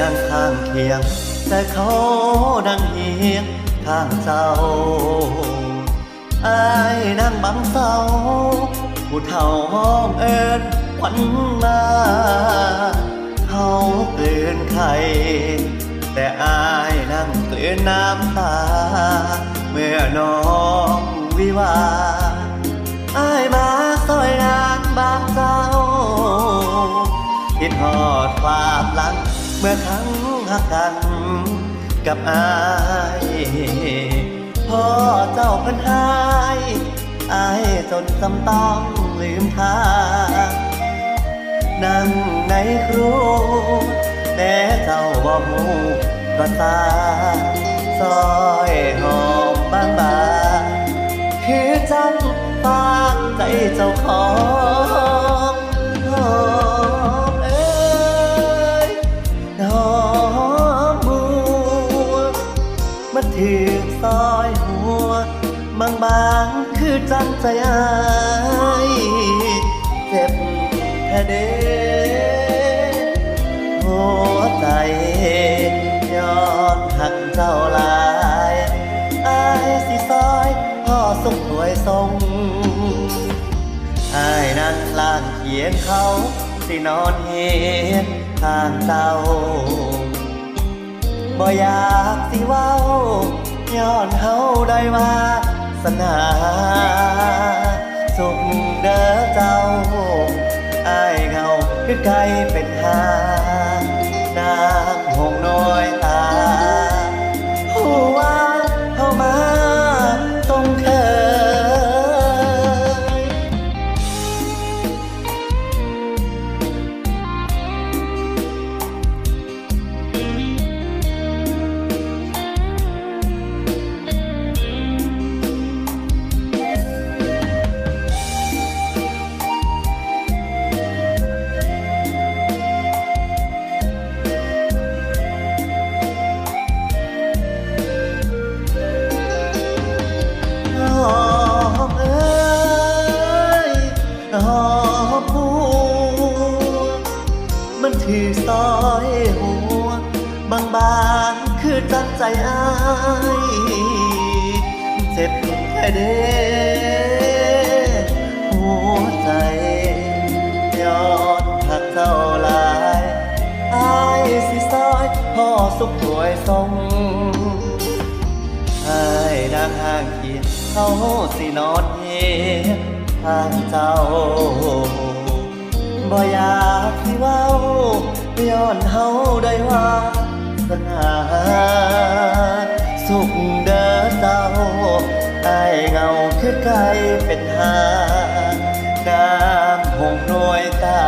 นั่งข้างเคียงแต่เขานั่งเฮียงข้างเจ้าอายนั่งบังเศร้าผู้เฒ่าห้องเอิญขวัญมาเขาเกลือนไข่แต่อายนั่งเกลือนน้ำตาเมื่อน้องวิวาอายมาซอยงานบางเจ้าคิดฮอดความหลังเมื่อครั้งหักกันกับอายพ่อเจ้าเพิ่นหายอายจนจำต้องลืมทางนั่งในครัวแต่เจ้าบ่ฮู้ก็ตาซอยหอมบางๆคือจังฝากใจเจ้าของหอมเอ้ยหอมบัวมาถึงซอยหัวบางๆคือจังใจอายเจ็บแค่เด้หัวใจย้อนหักเจ้าหลายอายสิซอยพ่อสุขถวยทรงอายนั่งลานเขียงเขาสินอนเห็นข้างเจ้าบ่อยากสิเว้าย้อนเฮาได้ว่าสนาสุขเด้อเจ้าอายเงาคือไกลเป็นหางนางหงน้อยตาผู้ว่าเข้ามาต้องเคยมันถือซอยหัวบางๆคือจังใจอายเจ็บแค่เด้หัวใจย้อนหักเจ้าหลายอายสิซอยพ่อสุขถวยทรงอายนางห่างเกียรเขาสินอนเย็นทางเจ้าบ่อยากสิเว้าย้อนเฮาได้ว่าสนาสุขเด้อเจ้าอายเงาคือไกลเป็นหางน้ำหงน้อยตา